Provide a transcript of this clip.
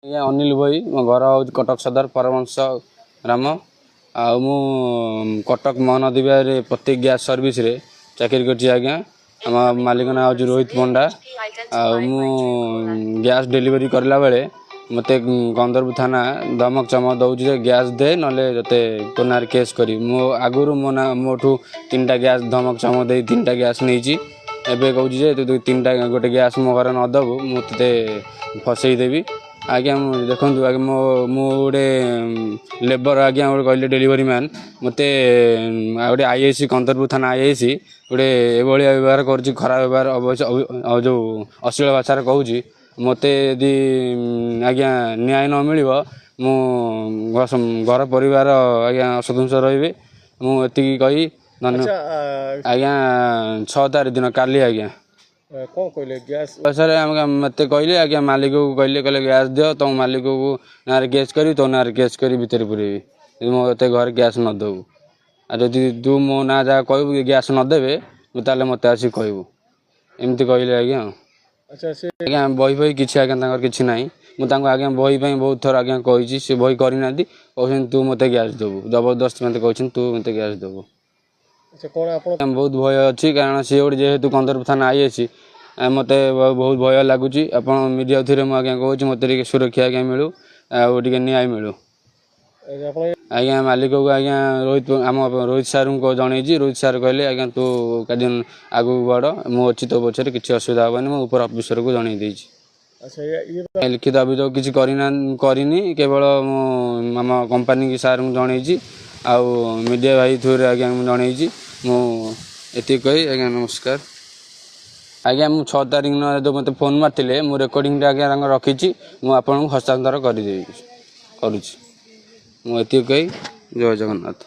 ଆଜ୍ଞା ଅନିଲ ଭୋଇ, ମୋ ଘର ହେଉଛି କଟକ ସଦର ପରମଂଶ ଗ୍ରାମ। ଆଉ ମୁଁ କଟକ ମହାନଦୀ ବିହାରରେ ପ୍ରତି ଗ୍ୟାସ୍ ସର୍ଭିସରେ ଚାକିରି କରିଛି ଆଜ୍ଞା। ଆମ ମାଲିକ ନାଁ ହେଉଛି ରୋହିତ ପଣ୍ଡା। ଆଉ ମୁଁ ଗ୍ୟାସ୍ ଡେଲିଭରି କରିଲା ବେଳେ ମୋତେ ଗନ୍ଦରପୁର ଥାନା ଧମକ ଚମକ ଦେଉଛି ଯେ ଗ୍ୟାସ୍ ଦେ, ନହେଲେ ତୋତେ ତୋ ନାଁରେ କେସ୍ କରିବି। ମୁଁ ଆଗରୁ ମୋଠୁ 3ଟା ଗ୍ୟାସ୍ ଧମକ ଚମକ ଦେଇ 3ଟା ଗ୍ୟାସ୍ ନେଇଛି। ଏବେ କହୁଛି ଯେ ତୁ 3ଟା ଗୋଟେ ଗ୍ୟାସ୍ ମୋ ଘରେ ନ ଦେବୁ ମୁଁ ତୋତେ ଫସେଇ ଦେବି। ଆଜ୍ଞା ଦେଖନ୍ତୁ ଆଜ୍ଞା ମୁଁ ଗୋଟେ ଲେବର ଆଜ୍ଞା ଗୋଟେ କହିଲେ ଡେଲିଭରି ମ୍ୟାନ୍ ମୋତେ ଗୋଟେ ଆଇଆଇସି କନ୍ଦରପୁର ଥାନା ଆଇଆଇସି ଗୋଟେ ଏଭଳିଆ ବ୍ୟବହାର କରୁଛି, ଖରାପ ବ୍ୟବହାର ଯେଉଁ ଅଶ୍ଳୀଳ ଭାଷାରେ କହୁଛି। ମୋତେ ଯଦି ଆଜ୍ଞା ନ୍ୟାୟ ନ ମିଳିବ ମୁଁ ଘର ପରିବାର ଆଜ୍ଞା ଅସନ୍ତୁଷ୍ଟ ରହିବେ। ମୁଁ ଏତିକି କହି ଆଜ୍ଞା 6 ତାରିଖ ଦିନ କାଲି ଆଜ୍ଞା କଣ କହିଲେ ଗ୍ୟାସ୍ ସାର୍ ମୋତେ କହିଲେ ଆଜ୍ଞା ମାଲିକକୁ କହିଲେ ଗ୍ୟାସ୍ ଦିଅ, ତମ ମାଲିକକୁ ନାଁରେ କେସ୍ କରିବି, ତୋ ନାଁରେ କେସ୍ କରି ଭିତରେ ପୁରେଇବି ଯଦି ମୋତେ ଘରେ ଗ୍ୟାସ୍ ନ ଦେବୁ। ଆଉ ଯଦି ତୁ ମୋ ନାଁ ଯାହା କହିବୁ ଗ୍ୟାସ୍ ନ ଦେବେ ତାହେଲେ ମୋତେ ଆସିକି କହିବୁ, ଏମିତି କହିଲେ ଆଜ୍ଞା। ଆଜ୍ଞା ବହି କିଛି ଆଜ୍ଞା ତାଙ୍କର କିଛି ନାହିଁ। ମୁଁ ତାଙ୍କୁ ଆଜ୍ଞା ବହି ପାଇଁ ବହୁତ ଥର ଆଜ୍ଞା କହିଛି, ସେ ବହି କରିନାହାନ୍ତି। କହୁଛନ୍ତି ତୁ ମୋତେ ଗ୍ୟାସ୍ ଦେବୁ, ଜବରଦସ୍ତ ମୋତେ କହୁଛନ୍ତି ତୁ ମୋତେ ଗ୍ୟାସ୍ ଦେବୁ। ବହୁତ ଭୟ ଅଛି, କାରଣ ସିଏ ଗୋଟେ ଯେହେତୁ କନ୍ଦରପୁର ଥାନା ଆଇଆଇସି ମୋତେ ବହୁତ ଭୟ ଲାଗୁଛି। ଆପଣ ମିଡ଼ିଆ ଥ୍ରୁରେ ମୁଁ ଆଜ୍ଞା କହୁଛି ମୋତେ ଟିକେ ସୁରକ୍ଷା ଆଜ୍ଞା ମିଳୁ, ଆଉ ଟିକେ ନ୍ୟାୟ ମିଳୁ। ଆଜ୍ଞା ମାଲିକକୁ ଆଜ୍ଞା ଆମ ରୋହିତ ସାର୍ଙ୍କୁ ଜଣେଇଛି। ରୋହିତ ସାର୍ କହିଲେ ଆଜ୍ଞା ତୁ କାଲି ଆଗକୁ ବଢ଼, ମୁଁ ଅଛି ତୋ ପଛରେ, କିଛି ଅସୁବିଧା ହେବନି। ମୁଁ ଉପର ଅଫିସରକୁ ଜଣେଇ ଦେଇଛି। ଲିଖିତ ଅଭିଯୋଗ କିଛି କରିନି, କେବଳ ମୁଁ ଆମ କମ୍ପାନୀ ସାର୍ଙ୍କୁ ଜଣେଇଛି, ଆଉ ମିଡ଼ିଆ ଭାଇ ଥ୍ରୁରେ ଆଜ୍ଞା ମୁଁ ଜଣେଇଛି। ମୁଁ ଏତିକି କହି ଆଜ୍ଞା ନମସ୍କାର। ଆଜ୍ଞା ମୁଁ 6 ତାରିଖ ଦିନ ଯେଉଁ ମୋତେ ଫୋନ୍ ମାରିଥିଲେ ମୁଁ ରେକର୍ଡ଼ିଂଟା ଆଜ୍ଞା ତାଙ୍କର ରଖିଛି, ମୁଁ ଆପଣଙ୍କୁ ହସ୍ତାନ୍ତର କରୁଛି। ମୁଁ ଏତିକି କହି ଜୟ ଜଗନ୍ନାଥ।